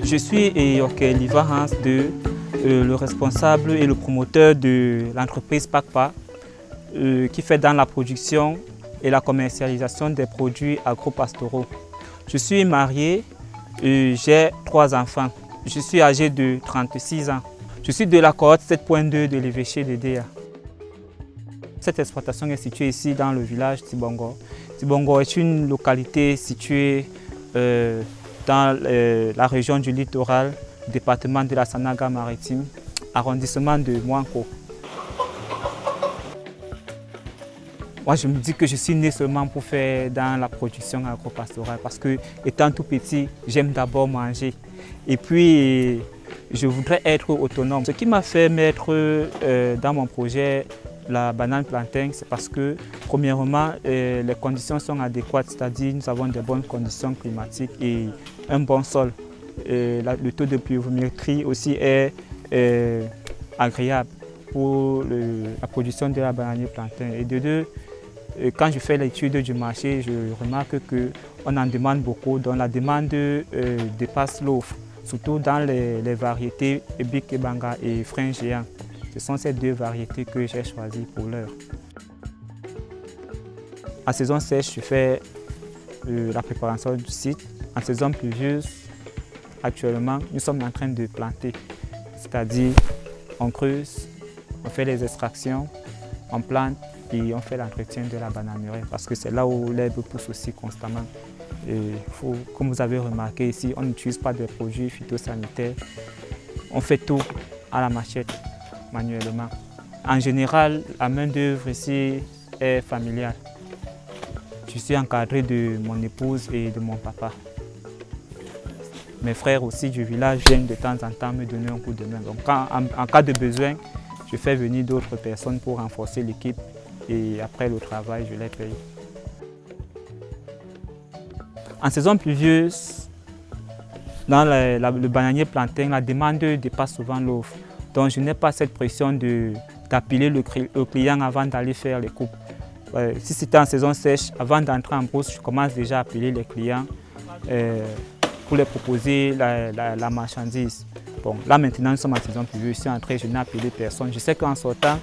Je suis Liva Hans de le responsable et le promoteur de l'entreprise PACPA qui fait dans la production et la commercialisation des produits agro-pastoraux. Je suis marié et j'ai 3 enfants. Je suis âgé de 36 ans. Je suis de la cohorte 7.2 de l'évêché de Déa. Cette exploitation est située ici dans le village Tibongo. Tibongo est une localité située dans la région du littoral, département de la Sanaga-Maritime, arrondissement de Mouanko. Moi, je me dis que je suis né seulement pour faire dans la production agro-pastorale parce que, étant tout petit, j'aime d'abord manger. Et puis, je voudrais être autonome. Ce qui m'a fait mettre dans mon projet la banane plantain, c'est parce que, premièrement, les conditions sont adéquates, c'est-à-dire nous avons de bonnes conditions climatiques et un bon sol. Le taux de pluviométrie aussi est agréable pour la production de la banane plantain. Et de deux, quand je fais l'étude du marché, je remarque qu'on en demande beaucoup, donc la demande dépasse l'offre, surtout dans les variétés Bik Banga et Frein Géant. Ce sont ces 2 variétés que j'ai choisies pour l'heure. En saison sèche, je fais la préparation du site. En saison pluvieuse, actuellement, nous sommes en train de planter, c'est-à-dire on creuse, on fait les extractions, on plante et on fait l'entretien de la bananeraie parce que c'est là où l'herbe pousse aussi constamment. Comme vous avez remarqué ici, on n'utilise pas de produits phytosanitaires, on fait tout à la machette, manuellement. En général, la main-d'œuvre ici est familiale. Je suis encadré de mon épouse et de mon papa. Mes frères aussi du village viennent de temps en temps me donner un coup de main. Donc en cas de besoin, je fais venir d'autres personnes pour renforcer l'équipe et après le travail, je les paye. En saison pluvieuse, dans le bananier plantain, la demande dépasse souvent l'offre. Donc je n'ai pas cette pression d'appeler le client avant d'aller faire les coupes. Si c'était en saison sèche, avant d'entrer en brousse, je commence déjà à appeler les clients pour les proposer la marchandise. Bon, là maintenant nous sommes en saison pluvieuse, je suis entré, je n'ai appelé personne. Je sais qu'en sortant,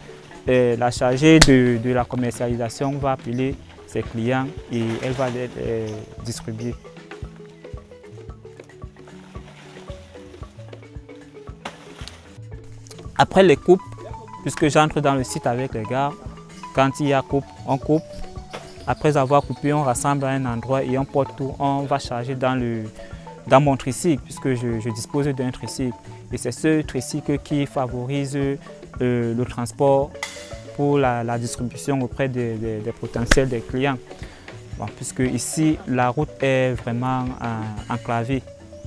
la chargée de la commercialisation va appeler ses clients et elle va les distribuer. Après les coupes, puisque j'entre dans le site avec les gars, quand il y a coupe, on coupe. Après avoir coupé, on rassemble à un endroit et on porte tout. On va charger dans mon tricycle, puisque je dispose d'un tricycle. Et c'est ce tricycle qui favorise le transport pour la distribution auprès des potentiels des clients. Bon, puisque ici, la route est vraiment enclavée.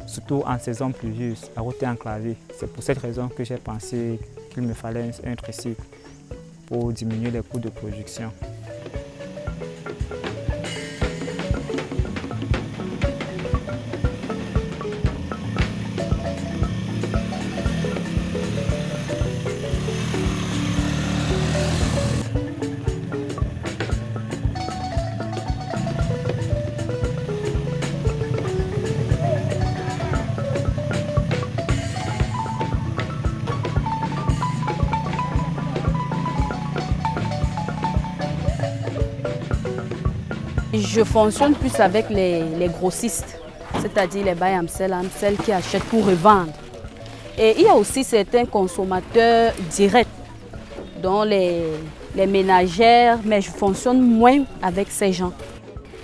Surtout en saison pluvieuse, la route est enclavée. C'est pour cette raison que j'ai pensé qu'il me fallait un tricycle pour diminuer les coûts de production. Je fonctionne plus avec les grossistes, c'est-à-dire les bails Amsel qui achètent pour revendre. Et il y a aussi certains consommateurs directs, dont les ménagères, mais je fonctionne moins avec ces gens.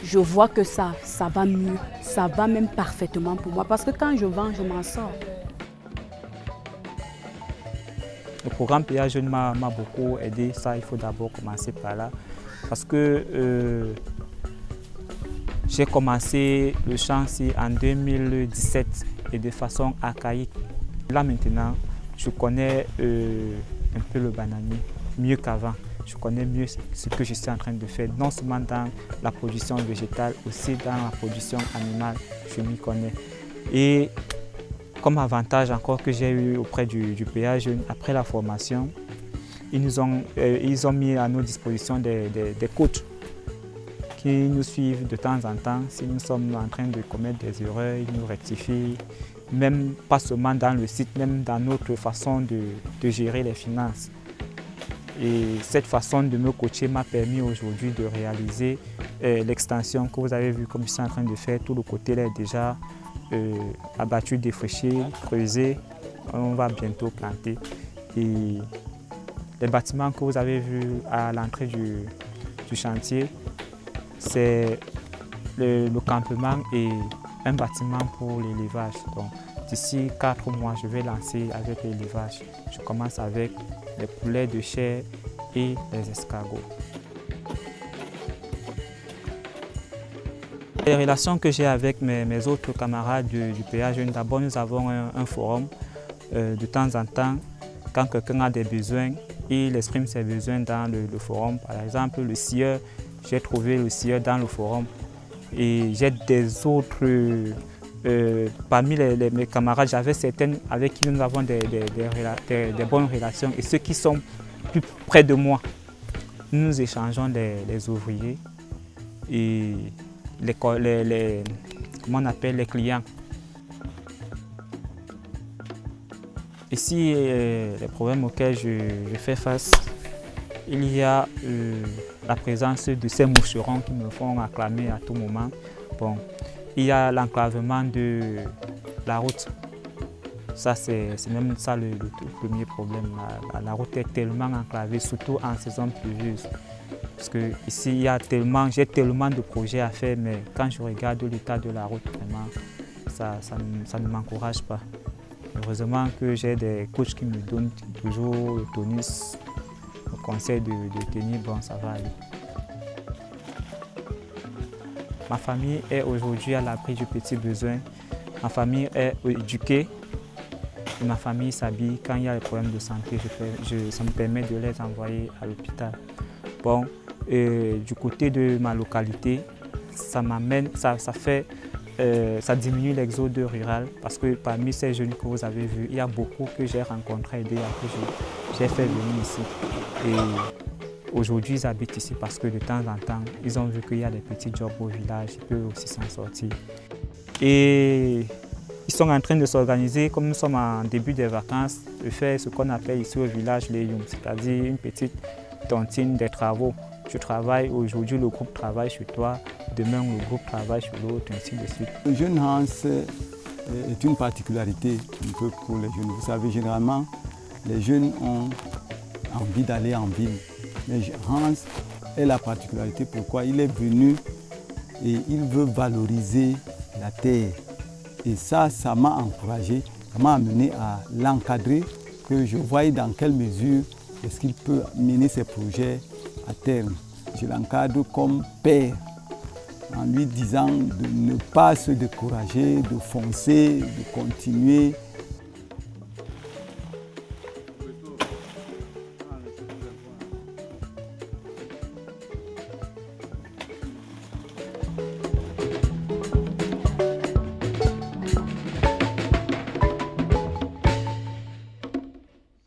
Je vois que ça va mieux, ça va même parfaitement pour moi, parce que quand je vends, je m'en sors. Le programme PA Jeune m'a beaucoup aidé, ça il faut d'abord commencer par là, parce que j'ai commencé le champ en 2017 et de façon archaïque. Là maintenant, je connais un peu le bananier, mieux qu'avant. Je connais mieux ce que je suis en train de faire, non seulement dans la production végétale, aussi dans la production animale, je m'y connais. Et comme avantage encore que j'ai eu auprès du PA Jeune, après la formation, ils ont mis à nos dispositions des coachs qui nous suivent de temps en temps. Si nous sommes en train de commettre des erreurs, ils nous rectifient même pas seulement dans le site, même dans notre façon de gérer les finances. Et cette façon de me coacher m'a permis aujourd'hui de réaliser l'extension que vous avez vu comme je suis en train de faire. Tout le côté là est déjà abattu, défriché, creusé. On va bientôt planter. Et les bâtiments que vous avez vus à l'entrée du chantier, c'est le campement et un bâtiment pour l'élevage. Donc d'ici 4 mois, je vais lancer avec l'élevage. Je commence avec les poulets de chair et les escargots. Les relations que j'ai avec mes autres camarades du PA Jeunes, d'abord nous avons un forum. De temps en temps, quand quelqu'un a des besoins, il exprime ses besoins dans le forum. Par exemple, le scieur, j'ai trouvé le scieur dans le forum. Et j'ai des autres, parmi mes camarades, j'avais certaines avec qui nous avons des bonnes relations. Et ceux qui sont plus près de moi, nous échangeons les ouvriers et comment on appelle, les clients. Ici, les problèmes auxquels je fais face, il y a la présence de ces moucherons qui me font acclamer à tout moment. Bon, il y a l'enclavement de la route. Ça, c'est même ça le premier problème. La route est tellement enclavée, surtout en saison pluvieuse. Parce que ici, j'ai tellement de projets à faire, mais quand je regarde l'état de la route, vraiment, ça ne m'encourage pas. Heureusement que j'ai des coachs qui me donnent toujours le tonus, le conseil de tenir, bon, ça va aller. Ma famille est aujourd'hui à l'abri du petit besoin. Ma famille est éduquée. Et ma famille s'habille. Quand il y a des problèmes de santé, ça me permet de les envoyer à l'hôpital. Bon, du côté de ma localité, ça diminue l'exode rural parce que parmi ces jeunes que vous avez vus, il y a beaucoup que j'ai rencontrés et que j'ai fait venir ici. Et aujourd'hui, ils habitent ici parce que de temps en temps, ils ont vu qu'il y a des petits jobs au village, ils peuvent aussi s'en sortir. Et ils sont en train de s'organiser, comme nous sommes en début des vacances, de faire ce qu'on appelle ici au village les Youm, c'est-à-dire une petite tontine des travaux. Tu travailles aujourd'hui, le groupe travaille sur toi, demain le groupe travaille sur l'autre, ainsi de suite. Le jeune Hans est une particularité un peu pour les jeunes. Vous savez, généralement, les jeunes ont envie d'aller en ville. Mais Hans est la particularité pourquoi il est venu et il veut valoriser la terre. Et ça m'a encouragé, ça m'a amené à l'encadrer, que je voyais dans quelle mesure est-ce qu'il peut mener ses projets à terme. Je l'encadre comme père, en lui disant de ne pas se décourager, de foncer, de continuer,